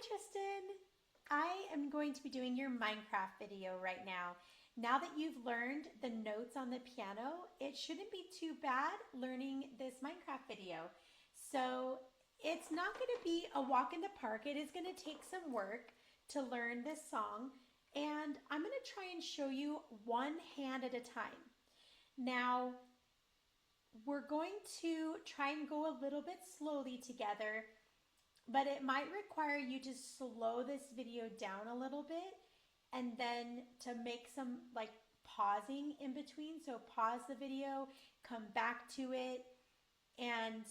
Tristan. I am going to be doing your Minecraft video right now. Now that you've learned the notes on the piano, it shouldn't be too bad learning this Minecraft video. So it's not going to be a walk in the park. It is going to take some work to learn this song. And I'm going to try and show you one hand at a time. Now, we're going to try and go a little bit slowly together, but it might require you to slow this video down a little bit and then to make some like pausing in between. So pause the video, come back to it, and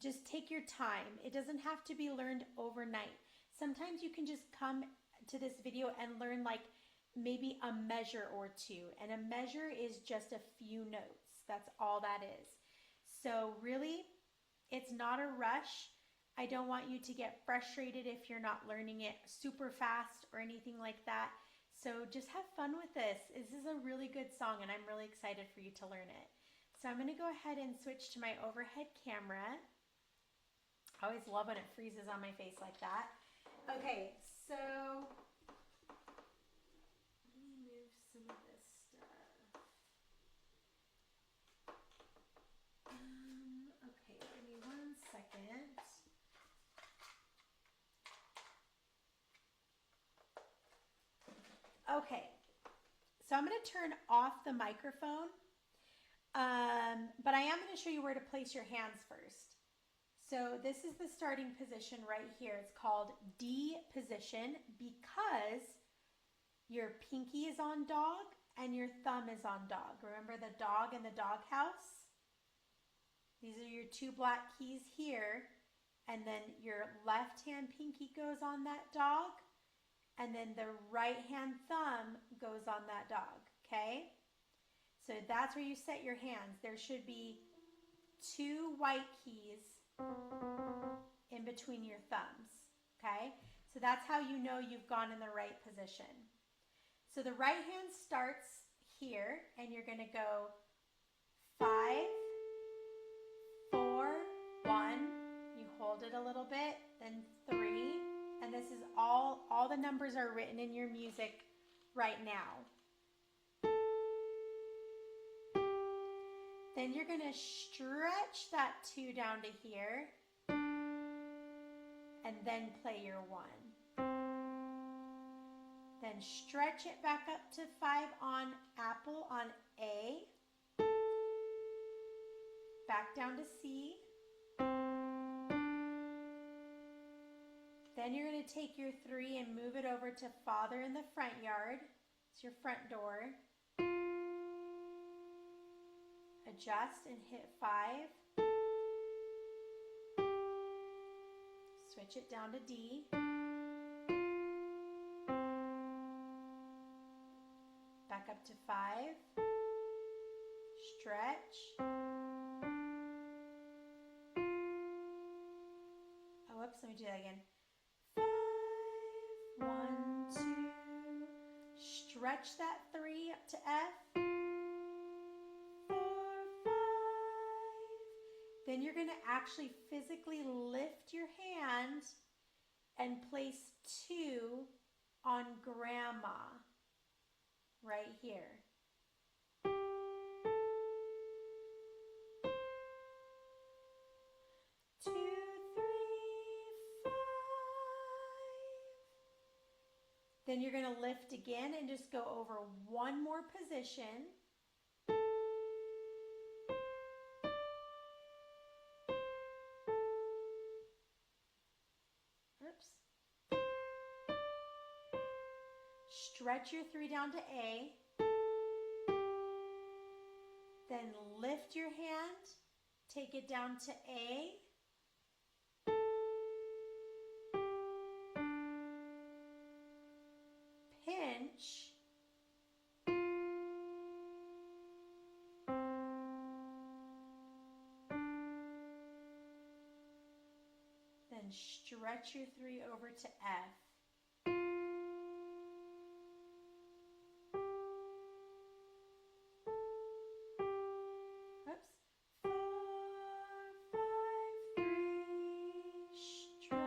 just take your time. It doesn't have to be learned overnight. Sometimes you can just come to this video and learn like maybe a measure or two, and a measure is just a few notes. That's all that is. So really, it's not a rush. I don't want you to get frustrated if you're not learning it super fast or anything like that. So just have fun with this. This is a really good song and I'm really excited for you to learn it. So I'm going to go ahead and switch to my overhead camera. I always love when it freezes on my face like that. Okay, so let me move some of this stuff. Okay, give me 1 second. Okay, so I'm going to turn off the microphone, but I am going to show you where to place your hands first. So this is the starting position right here. It's called D position because your pinky is on dog and your thumb is on dog. Remember the dog in the dog house? These are your two black keys here, and then your left hand pinky goes on that dog, and then the right hand thumb goes on that dog, okay? So that's where you set your hands. There should be two white keys in between your thumbs, okay? So that's how you know you've gone in the right position. So the right hand starts here, and you're gonna go 5, 4, 1, you hold it a little bit, then 3, and this is all the numbers are written in your music right now. Then you're going to stretch that 2 down to here and then play your 1. Then stretch it back up to 5 on Apple on A, back down to C. Then you're going to take your 3 and move it over to Father in the front yard. It's your front door. Adjust and hit 5. Switch it down to D. Back up to 5. Stretch. Oh, whoops, let me do that again. 5, 1, 2. Stretch that 3 up to F. 4, 5. Then you're going to actually physically lift your hand and place 2 on grandma right here. 2, 3, 5. Then you're going to lift again and just go over one more position. Oops. Stretch your 3 down to A. Then lift your hand, take it down to A. Pinch. Then stretch your 3 over to F. Oops. 4, 5, 3, stretch.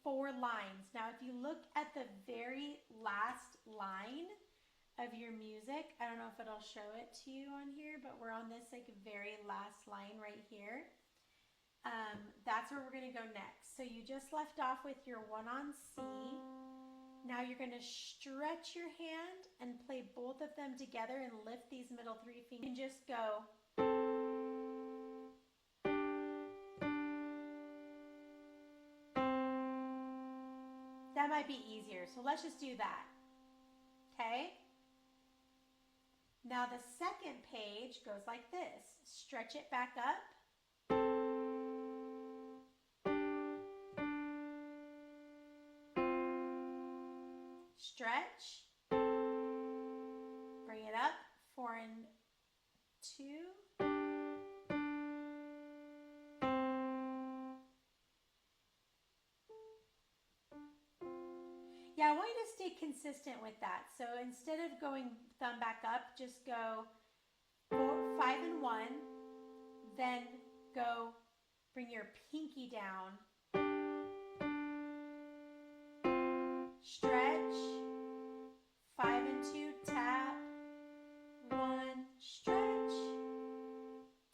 4 lines. Now, if you look at the very last line of your music, I don't know if it'll show it to you on here, but we're on this like very last line right here. That's where we're going to go next. So you just left off with your 1 on C. Now you're going to stretch your hand and play both of them together and lift these middle 3 fingers. And just go. That might be easier, so let's just do that. Okay? Now the second page goes like this. Stretch it back up. Stretch. Bring it up. 4 and 2. Yeah, I want you to stay consistent with that. So instead of going thumb back up, just go 5 and 1, then go bring your pinky down, stretch, 5 and 2, tap, 1, stretch,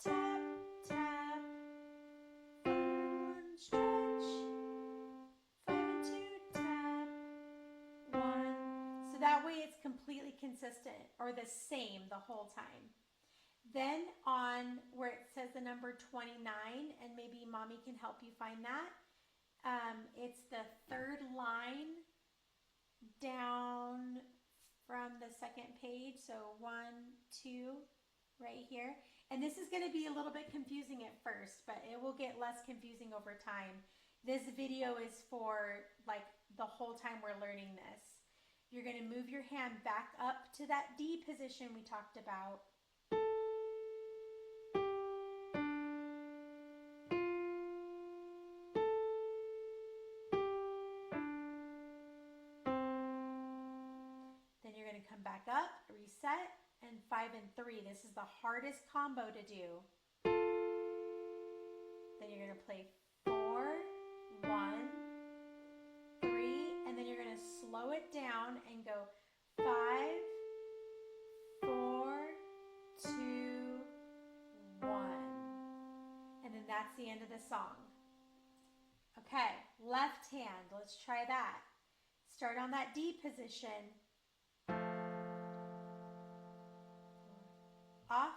tap, tap, 1, stretch, 5 and 2, tap, 1. So that way it's completely consistent or the same the whole time. Then on where it says the number 29, and maybe mommy can help you find that, it's the 3rd line down from the 2nd page. So 1, 2, right here. And this is going to be a little bit confusing at first, but it will get less confusing over time. This video is for like the whole time we're learning this. You're going to move your hand back up to that D position we talked about. Then you're going to come back up, reset, and 5 and 3. This is the hardest combo to do. Then you're going to play 4, 1, 3, and then you're going to slow it down and go 5, 4, 2, 1. And then that's the end of the song. Okay, left hand, let's try that. Start on that D position. Off,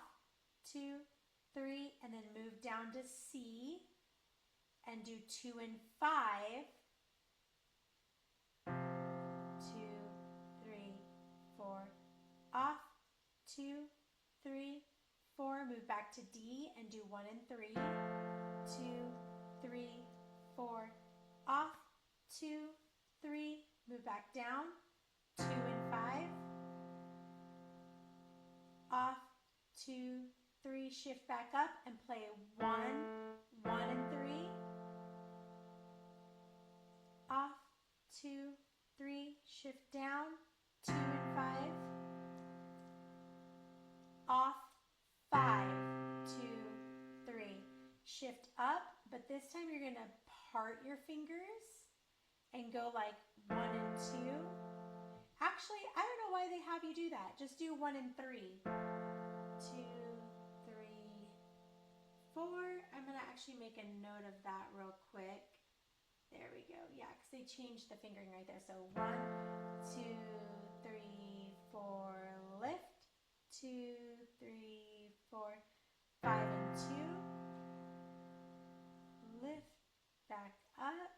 2, 3, and then move down to C and do 2 and 5. 2, 3, 4, off, 2, 3, 4, move back to D and do 1 and 3. 2, 3, 4, off, 2, 3, move back down, 2 and 5, off, 2, 3, shift back up and play 1, 1 and 3, off, 2, 3, shift down, 2 and 5, off, 5, 2, 3, shift up, but this time you're going to part your fingers and go like 1 and 2. Actually, I don't know why they have you do that. Just do 1 and 3. 2, 3, 4. I'm going to actually make a note of that real quick. There we go. Yeah, because they changed the fingering right there. So 1, 2, 3, 4, lift. 2, 3, 4, 5 and 2. Lift, back up.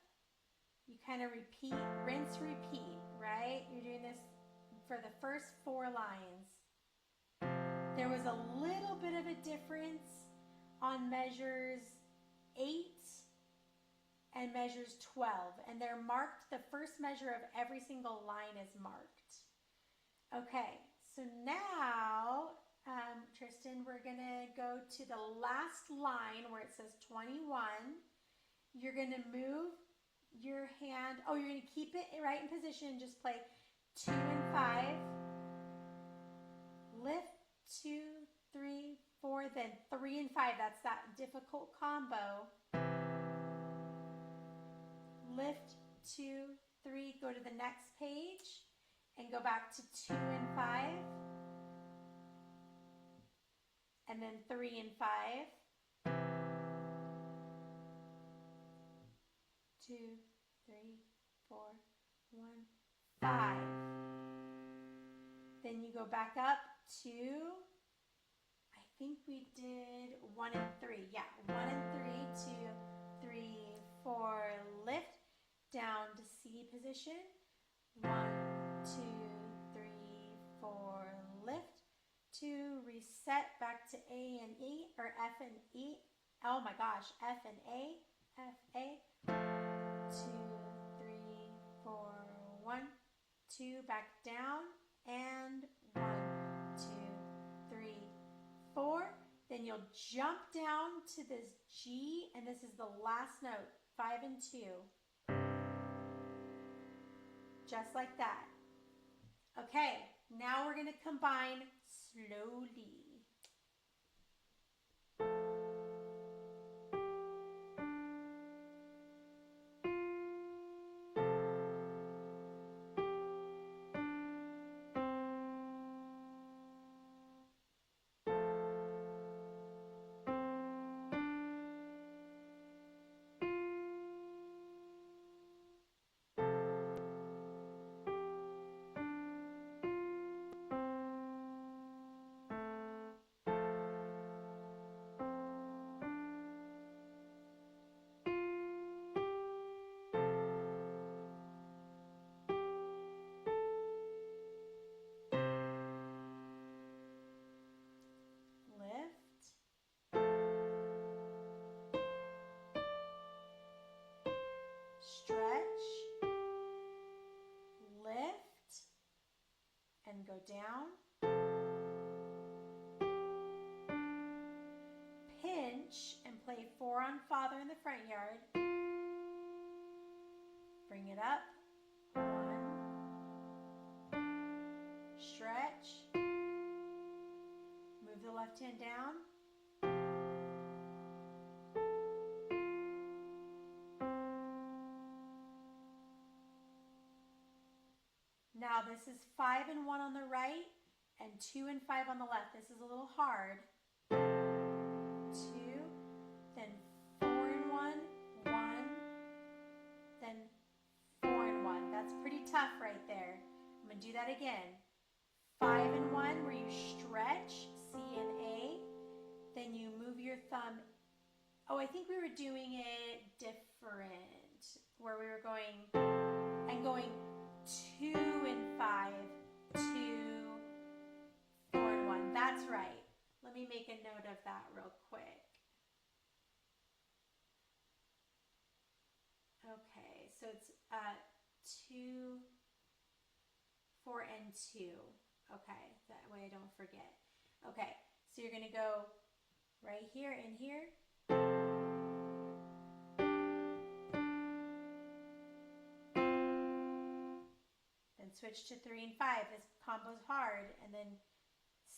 You kind of repeat, rinse, repeat, right? You're doing this for the first 4 lines. There was a little bit of a difference on measures 8 and measures 12, and they're marked, the first measure of every single line is marked. Okay, so now, Tristan, we're gonna go to the last line where it says 21. You're gonna move your hand, you're gonna keep it right in position, just play 2 and 5, lift, 2, 3, 4, then 3 and 5, that's that difficult combo. Lift, 2, 3, go to the next page and go back to 2 and 5, and then 3 and 5, 2, 3, 4, 1, 5. Then you go back up to, I think we did 1 and 3. Yeah, 1 and 3, 2, 3, 4, lift down to C position. 1, 2, 3, 4, lift. 2, reset back to A and E, or F and E. Oh my gosh, F and A, F, A. 2, 3, 4, 1, 2, back down, and 1, 2, 3, 4. Then you'll jump down to this G, and this is the last note, 5 and 2. Just like that. Okay, now we're going to combine slowly. Stretch, lift, and go down. Pinch and play 4 on Father in the front yard. Bring it up. 1. Stretch. Move the left hand down. Now this is 5 and 1 on the right and 2 and 5 on the left. This is a little hard. 2, then 4 and 1, 1, then 4 and 1. That's pretty tough right there. I'm going to do that again. 5 and 1 where you stretch, C and A. Then you move your thumb. Oh, I think we were doing it different. Where we were going and going 2 and 5, 2, 4 and 1. That's right. Let me make a note of that real quick. Okay, so it's 2, 4, and 2. Okay, that way I don't forget. Okay, so you're going to go right here and here. Switch to 3 and 5. This combo's hard. And then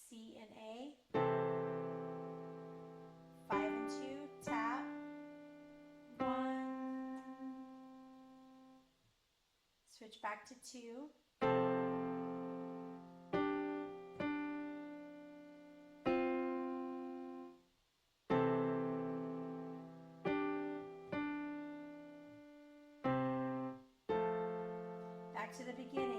C and A. 5 and 2. Tap. 1. Switch back to 2. Back to the beginning.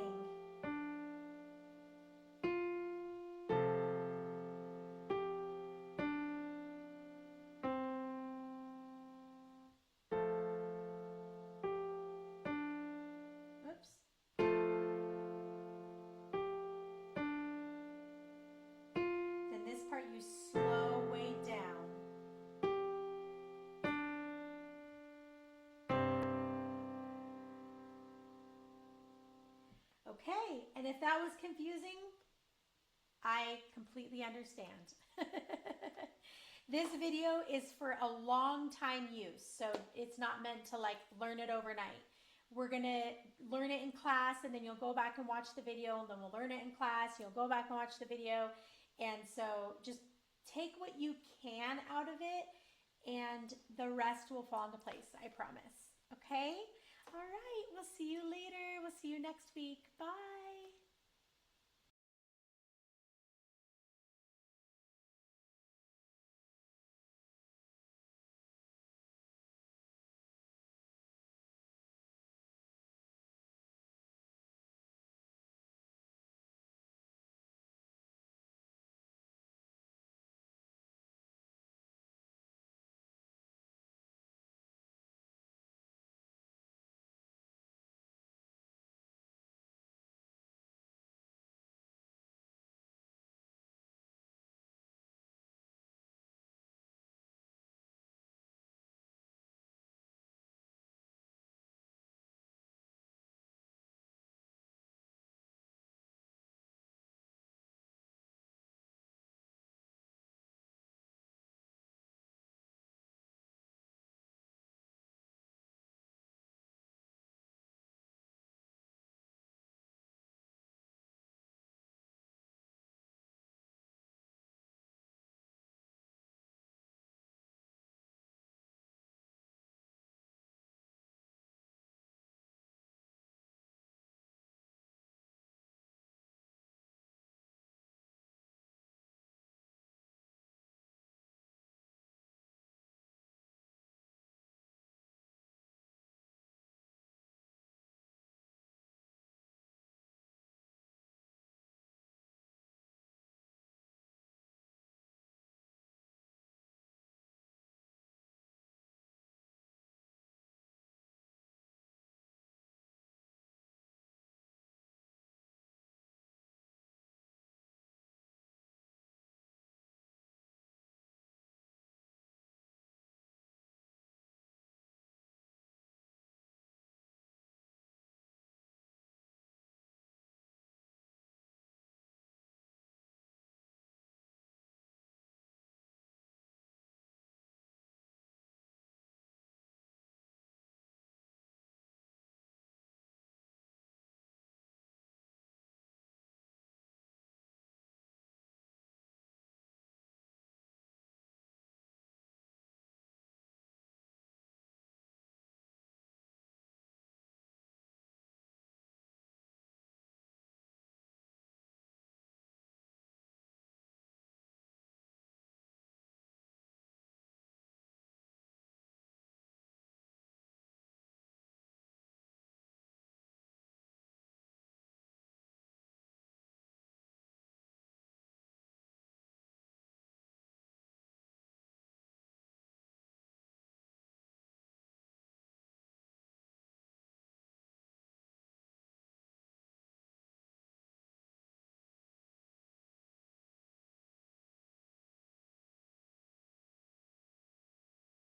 Part you slow way down. Okay, and if that was confusing, I completely understand. This video is for a long time use, so it's not meant to like learn it overnight. We're gonna learn it in class, and then you'll go back and watch the video, and then we'll learn it in class. You'll go back and watch the video. And so just take what you can out of it, and the rest will fall into place, I promise. Okay? All right, we'll see you later. We'll see you next week. Bye.